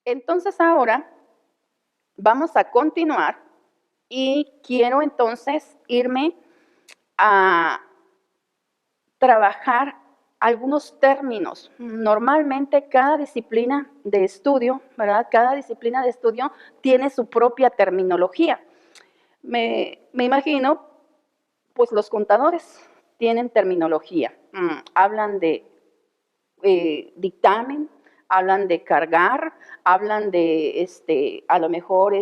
Entonces ahora vamos a continuar y quiero entonces irme a trabajar algunos términos. Normalmente cada disciplina de estudio, ¿verdad? Cada disciplina de estudio tiene su propia terminología. Me imagino, pues los contadores tienen terminología. Hablan de dictamen, hablan de cargar, hablan de a lo mejor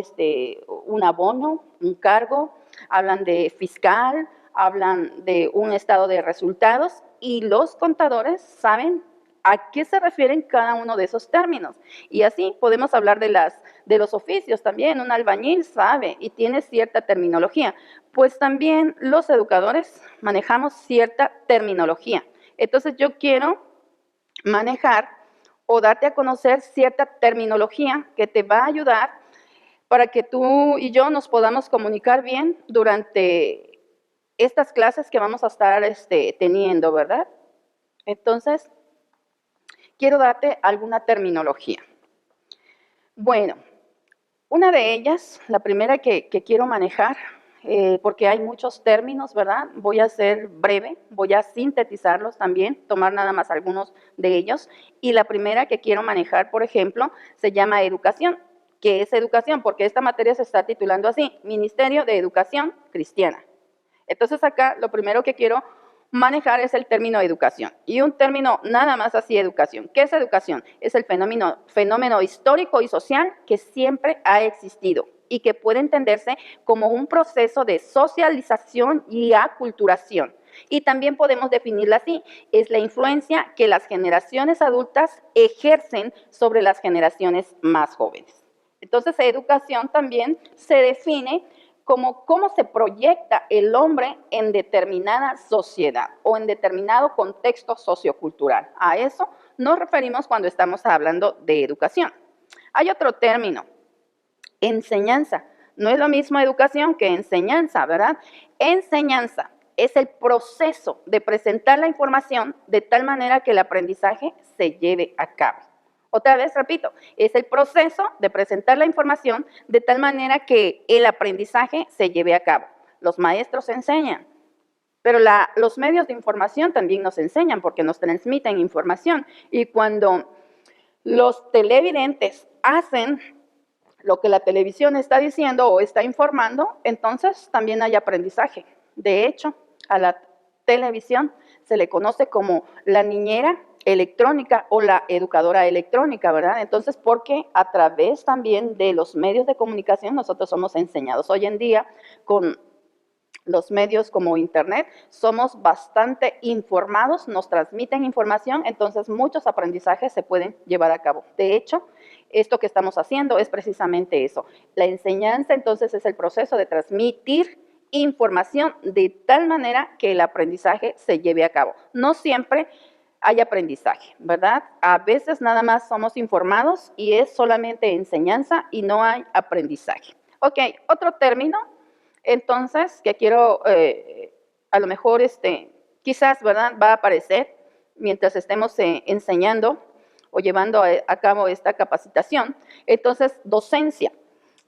un abono, un cargo, hablan de fiscal, hablan de un estado de resultados y los contadores saben a qué se refieren cada uno de esos términos. Y así podemos hablar de los oficios también. Un albañil sabe y tiene cierta terminología. Pues también los educadores manejamos cierta terminología. Entonces yo quiero manejar o darte a conocer cierta terminología que te va a ayudar para que tú y yo nos podamos comunicar bien durante estas clases que vamos a estar teniendo, ¿verdad? Entonces, quiero darte alguna terminología. Bueno, una de ellas, la primera que quiero manejar, porque hay muchos términos, ¿verdad? Voy a ser breve, voy a sintetizarlos también, tomar nada más algunos de ellos. Y la primera que quiero manejar, por ejemplo, se llama educación. ¿Qué es educación? Porque esta materia se está titulando así, Ministerio de Educación Cristiana. Entonces acá lo primero que quiero manejar es el término educación. Y un término nada más así, educación. ¿Qué es educación? Es el fenómeno histórico y social que siempre ha existido y que puede entenderse como un proceso de socialización y aculturación. Y también podemos definirla así, es la influencia que las generaciones adultas ejercen sobre las generaciones más jóvenes. Entonces, educación también se define como cómo se proyecta el hombre en determinada sociedad o en determinado contexto sociocultural. A eso nos referimos cuando estamos hablando de educación. Hay otro término, enseñanza. No es lo mismo educación que enseñanza, ¿verdad? Enseñanza es el proceso de presentar la información de tal manera que el aprendizaje se lleve a cabo. Otra vez, repito, es el proceso de presentar la información de tal manera que el aprendizaje se lleve a cabo. Los maestros enseñan, pero los medios de información también nos enseñan porque nos transmiten información. Y cuando los televidentes hacen lo que la televisión está diciendo o está informando, entonces también hay aprendizaje. De hecho, a la televisión se le conoce como la niñera electrónica o la educadora electrónica, ¿verdad? Entonces, porque a través también de los medios de comunicación nosotros somos enseñados. Hoy en día, con los medios como internet, somos bastante informados, nos transmiten información, entonces muchos aprendizajes se pueden llevar a cabo. De hecho, esto que estamos haciendo es precisamente eso. La enseñanza entonces es el proceso de transmitir información de tal manera que el aprendizaje se lleve a cabo. No siempre hay aprendizaje, ¿verdad? A veces nada más somos informados y es solamente enseñanza y no hay aprendizaje. Ok, otro término, entonces, que quiero, a lo mejor, quizás, ¿verdad? Va a aparecer mientras estemos enseñando o llevando a cabo esta capacitación. Entonces, docencia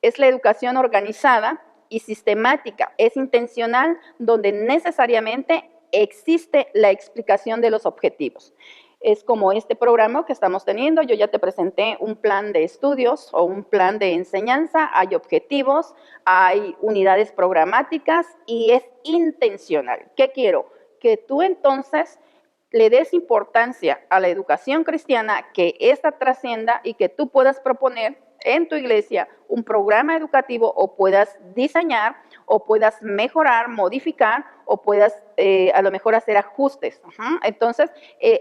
es la educación organizada y sistemática, es intencional, donde necesariamente existe la explicación de los objetivos. Es como este programa que estamos teniendo, yo ya te presenté un plan de estudios o un plan de enseñanza, hay objetivos, hay unidades programáticas y es intencional. ¿Qué quiero? Que tú entonces le des importancia a la educación cristiana, que esta trascienda y que tú puedas proponer en tu iglesia un programa educativo o puedas diseñar o puedas mejorar, modificar o puedas a lo mejor hacer ajustes. Entonces,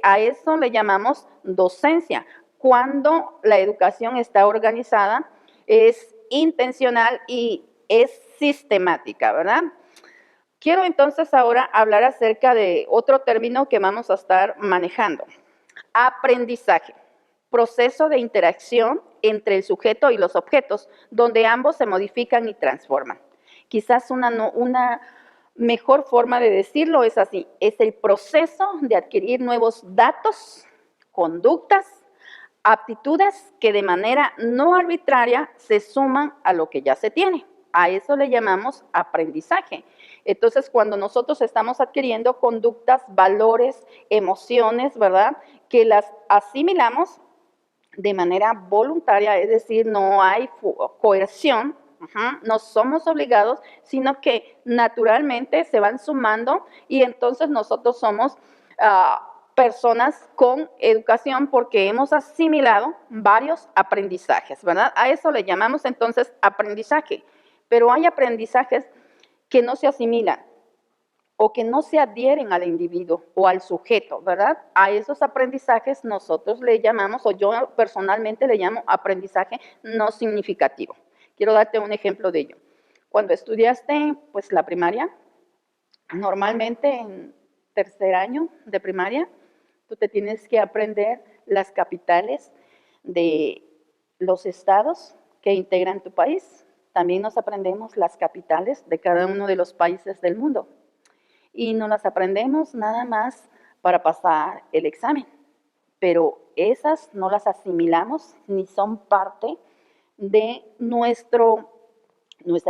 a eso le llamamos docencia. Cuando la educación está organizada, es intencional y es sistemática, ¿verdad? Quiero entonces ahora hablar acerca de otro término que vamos a estar manejando. Aprendizaje, proceso de interacción entre el sujeto y los objetos, donde ambos se modifican y transforman. Quizás una mejor forma de decirlo es así, es el proceso de adquirir nuevos datos, conductas, aptitudes que de manera no arbitraria se suman a lo que ya se tiene. A eso le llamamos aprendizaje. Entonces, cuando nosotros estamos adquiriendo conductas, valores, emociones, ¿verdad?, que las asimilamos de manera voluntaria, es decir, no hay coerción, no somos obligados, sino que naturalmente se van sumando y entonces nosotros somos personas con educación porque hemos asimilado varios aprendizajes, ¿verdad? A eso le llamamos entonces aprendizaje, pero hay aprendizajes que no se asimilan o que no se adhieren al individuo o al sujeto, ¿verdad? A esos aprendizajes nosotros le llamamos, o yo personalmente le llamo aprendizaje no significativo. Quiero darte un ejemplo de ello. Cuando estudiaste, pues, la primaria, normalmente en tercer año de primaria, tú te tienes que aprender las capitales de los estados que integran tu país. También nos aprendemos las capitales de cada uno de los países del mundo. Y no las aprendemos nada más para pasar el examen, pero esas no las asimilamos ni son parte de nuestra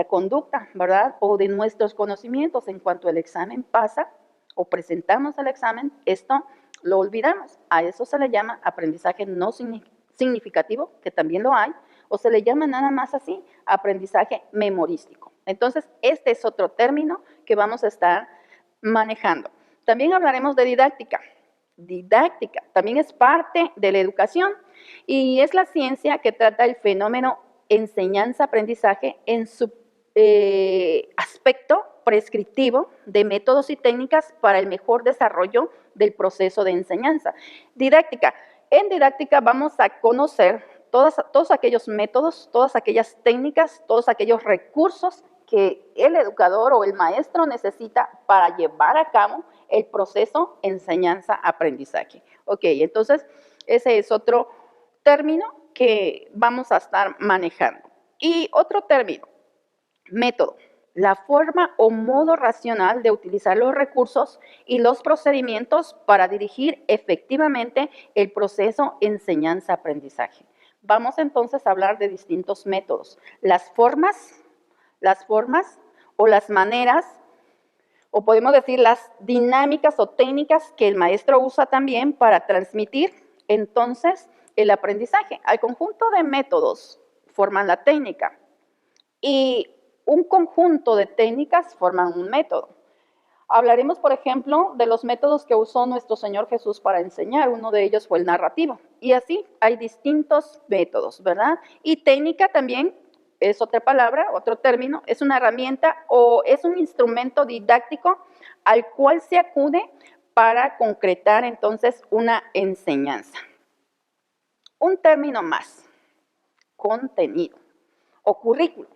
conducta, ¿verdad? O de nuestros conocimientos. En cuanto el examen pasa o presentamos el examen, esto lo olvidamos. A eso se le llama aprendizaje no significativo, que también lo hay, o se le llama nada más así, aprendizaje memorístico. Entonces, este es otro término que vamos a estar manejando. También hablaremos de didáctica. Didáctica también es parte de la educación y es la ciencia que trata el fenómeno enseñanza-aprendizaje en su aspecto prescriptivo de métodos y técnicas para el mejor desarrollo del proceso de enseñanza. Didáctica. En didáctica vamos a conocer todos aquellos métodos, todas aquellas técnicas, todos aquellos recursos que el educador o el maestro necesita para llevar a cabo el proceso enseñanza-aprendizaje. Ok, entonces ese es otro término que vamos a estar manejando. Y otro término, método, la forma o modo racional de utilizar los recursos y los procedimientos para dirigir efectivamente el proceso enseñanza-aprendizaje. Vamos entonces a hablar de distintos métodos, las formas o las maneras, o podemos decir las dinámicas o técnicas que el maestro usa también para transmitir entonces el aprendizaje. Al conjunto de métodos forman la técnica y un conjunto de técnicas forman un método. Hablaremos, por ejemplo, de los métodos que usó nuestro Señor Jesús para enseñar. Uno de ellos fue el narrativo. Y así hay distintos métodos, ¿verdad? Y técnica también es otra palabra, otro término, es una herramienta o es un instrumento didáctico al cual se acude para concretar entonces una enseñanza. Un término más, contenido o currículo,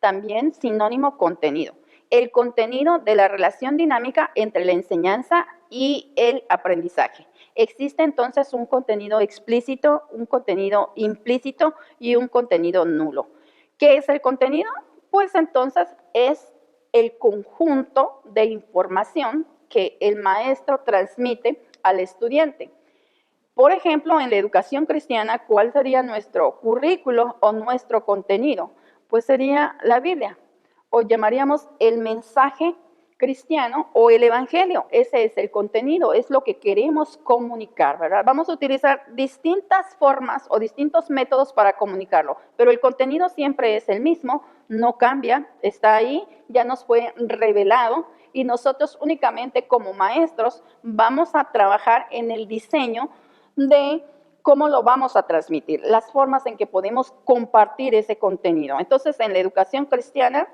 también sinónimo contenido. El contenido de la relación dinámica entre la enseñanza y el aprendizaje. Existe entonces un contenido explícito, un contenido implícito y un contenido nulo. ¿Qué es el contenido? Pues entonces es el conjunto de información que el maestro transmite al estudiante. Por ejemplo, en la educación cristiana, ¿cuál sería nuestro currículo o nuestro contenido? Pues sería la Biblia, o llamaríamos el mensaje cristiano o el evangelio. Ese es el contenido, es lo que queremos comunicar, ¿verdad? Vamos a utilizar distintas formas o distintos métodos para comunicarlo, pero el contenido siempre es el mismo, no cambia, está ahí, ya nos fue revelado y nosotros únicamente como maestros vamos a trabajar en el diseño de cómo lo vamos a transmitir, las formas en que podemos compartir ese contenido. Entonces, en la educación cristiana,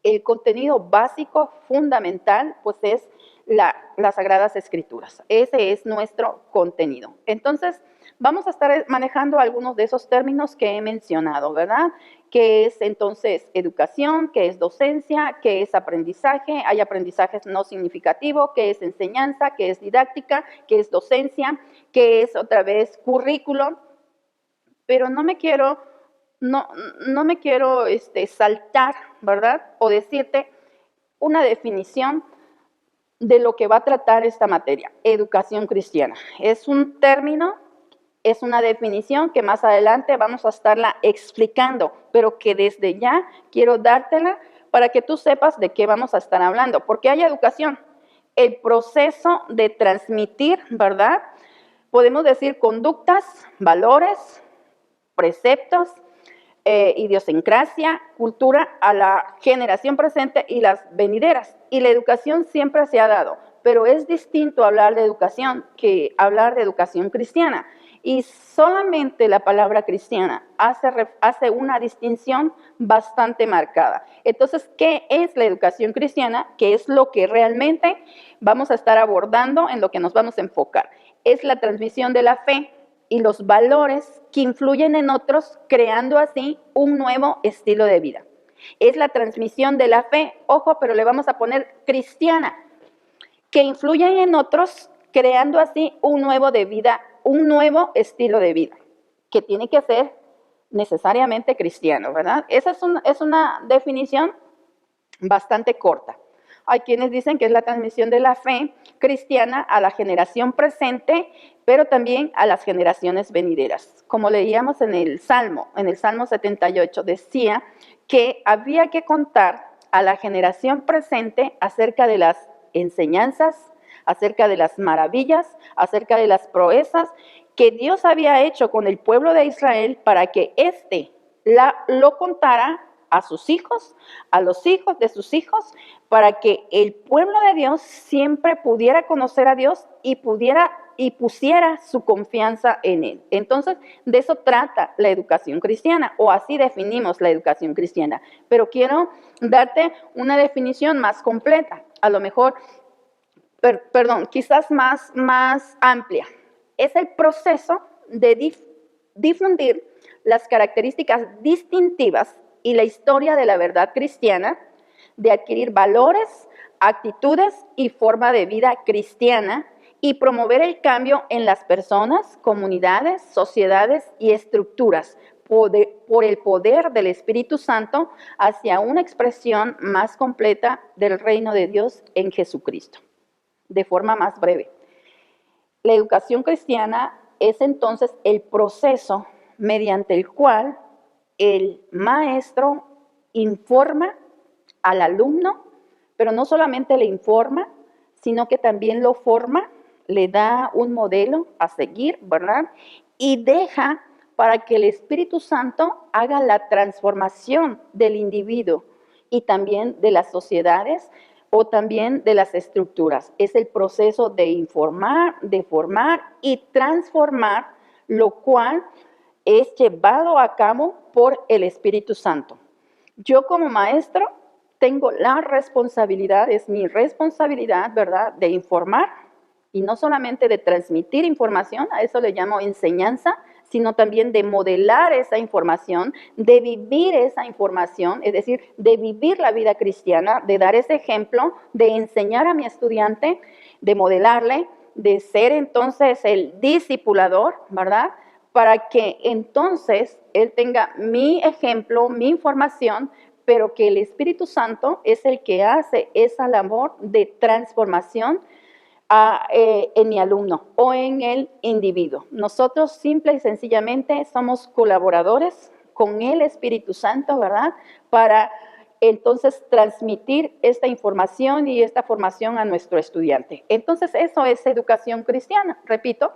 el contenido básico, fundamental, pues es las Sagradas Escrituras. Ese es nuestro contenido. Entonces, vamos a estar manejando algunos de esos términos que he mencionado, ¿verdad? ¿Qué es entonces educación? ¿Qué es docencia? ¿Qué es aprendizaje? Hay aprendizajes no significativos. ¿Qué es enseñanza? ¿Qué es didáctica? ¿Qué es docencia? ¿Qué es otra vez currículo? Pero no me quiero saltar, ¿verdad? O decirte una definición de lo que va a tratar esta materia, educación cristiana. Es un término Es una definición que más adelante vamos a estarla explicando, pero que desde ya quiero dártela para que tú sepas de qué vamos a estar hablando, porque hay educación. El proceso de transmitir, ¿verdad? Podemos decir conductas, valores, preceptos, idiosincrasia, cultura a la generación presente y las venideras. Y la educación siempre se ha dado, pero es distinto hablar de educación que hablar de educación cristiana. Y solamente la palabra cristiana hace una distinción bastante marcada. Entonces, ¿qué es la educación cristiana? ¿Qué es lo que realmente vamos a estar abordando, en lo que nos vamos a enfocar? Es la transmisión de la fe y los valores que influyen en otros, creando así un nuevo estilo de vida. Es la transmisión de la fe, ojo, pero le vamos a poner cristiana, que influyen en otros, creando así un nuevo estilo de vida, que tiene que ser necesariamente cristiano, ¿verdad? Esa es una definición bastante corta. Hay quienes dicen que es la transmisión de la fe cristiana a la generación presente, pero también a las generaciones venideras. Como leíamos en el Salmo 78, decía que había que contar a la generación presente acerca de las enseñanzas, acerca de las maravillas, acerca de las proezas que Dios había hecho con el pueblo de Israel para que éste lo contara a sus hijos, a los hijos de sus hijos, para que el pueblo de Dios siempre pudiera conocer a Dios y pusiera su confianza en Él. Entonces, de eso trata la educación cristiana, o así definimos la educación cristiana. Pero quiero darte una definición más completa, a lo mejor, quizás más amplia. Es el proceso de difundir las características distintivas y la historia de la verdad cristiana, de adquirir valores, actitudes y forma de vida cristiana y promover el cambio en las personas, comunidades, sociedades y estructuras por el poder del Espíritu Santo hacia una expresión más completa del reino de Dios en Jesucristo. De forma más breve, la educación cristiana es entonces el proceso mediante el cual el maestro informa al alumno, pero no solamente le informa, sino que también lo forma, le da un modelo a seguir, ¿verdad? Y deja para que el Espíritu Santo haga la transformación del individuo y también de las sociedades o también de las estructuras. Es el proceso de informar, de formar y transformar, lo cual es llevado a cabo por el Espíritu Santo. Yo como maestro tengo la responsabilidad, es mi responsabilidad, ¿verdad?, de informar y no solamente de transmitir información, a eso le llamo enseñanza, sino también de modelar esa información, de vivir esa información, es decir, de vivir la vida cristiana, de dar ese ejemplo, de enseñar a mi estudiante, de modelarle, de ser entonces el discipulador, ¿verdad?, para que entonces él tenga mi ejemplo, mi información, pero que el Espíritu Santo es el que hace esa labor de transformación en mi alumno o en el individuo. Nosotros simple y sencillamente somos colaboradores con el Espíritu Santo, ¿verdad?, para entonces transmitir esta información y esta formación a nuestro estudiante. Entonces eso es educación cristiana, repito.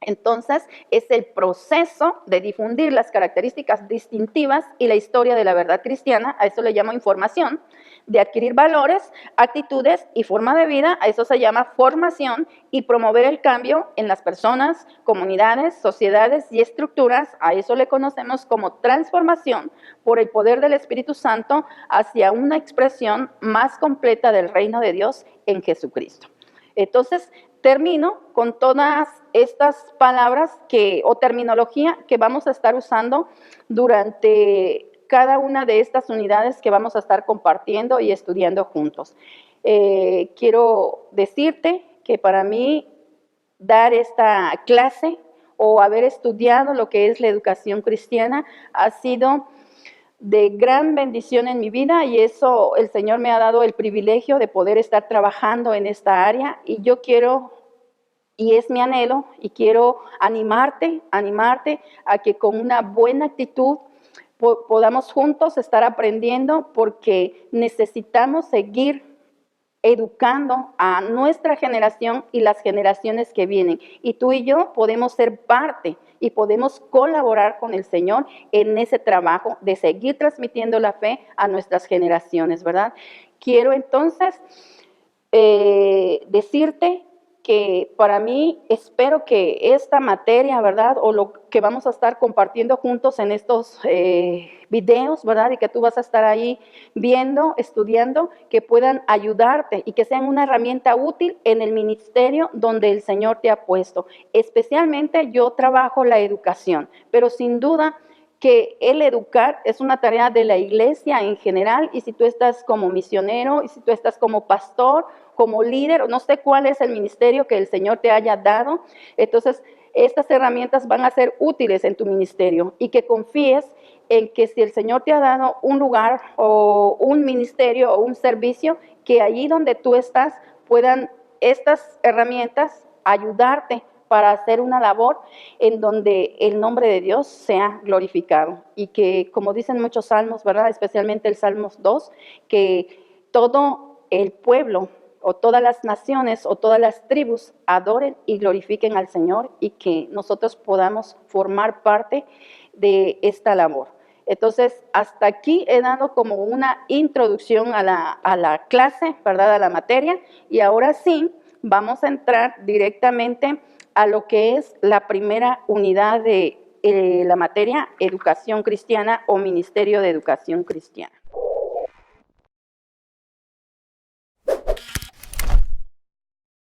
Entonces, es el proceso de difundir las características distintivas y la historia de la verdad cristiana, a eso le llamo información, de adquirir valores, actitudes y forma de vida, a eso se llama formación, y promover el cambio en las personas, comunidades, sociedades y estructuras, a eso le conocemos como transformación por el poder del Espíritu Santo hacia una expresión más completa del reino de Dios en Jesucristo. Entonces, termino con todas estas palabras o terminología que vamos a estar usando durante cada una de estas unidades que vamos a estar compartiendo y estudiando juntos. Quiero decirte que para mí dar esta clase o haber estudiado lo que es la educación cristiana ha sido de gran bendición en mi vida, y eso el Señor me ha dado el privilegio de poder estar trabajando en esta área, y yo quiero Y es mi anhelo y quiero animarte a que con una buena actitud podamos juntos estar aprendiendo, porque necesitamos seguir educando a nuestra generación y las generaciones que vienen. Y tú y yo podemos ser parte y podemos colaborar con el Señor en ese trabajo de seguir transmitiendo la fe a nuestras generaciones, ¿verdad? Quiero entonces decirte que para mí espero que esta materia, ¿verdad? O lo que vamos a estar compartiendo juntos en estos videos, ¿verdad? Y que tú vas a estar ahí viendo, estudiando, que puedan ayudarte y que sean una herramienta útil en el ministerio donde el Señor te ha puesto. Especialmente yo trabajo la educación, pero sin duda que el educar es una tarea de la iglesia en general, y si tú estás como misionero, y si tú estás como pastor, como líder, no sé cuál es el ministerio que el Señor te haya dado, entonces estas herramientas van a ser útiles en tu ministerio, y que confíes en que si el Señor te ha dado un lugar o un ministerio o un servicio, que allí donde tú estás puedan estas herramientas ayudarte para hacer una labor en donde el nombre de Dios sea glorificado. Y que, como dicen muchos salmos, ¿verdad? Especialmente el Salmos 2, que todo el pueblo o todas las naciones o todas las tribus adoren y glorifiquen al Señor, y que nosotros podamos formar parte de esta labor. Entonces, hasta aquí he dado como una introducción a la clase, ¿verdad? A la materia, y ahora sí vamos a entrar directamente a lo que es la primera unidad de la materia educación cristiana o ministerio de educación cristiana.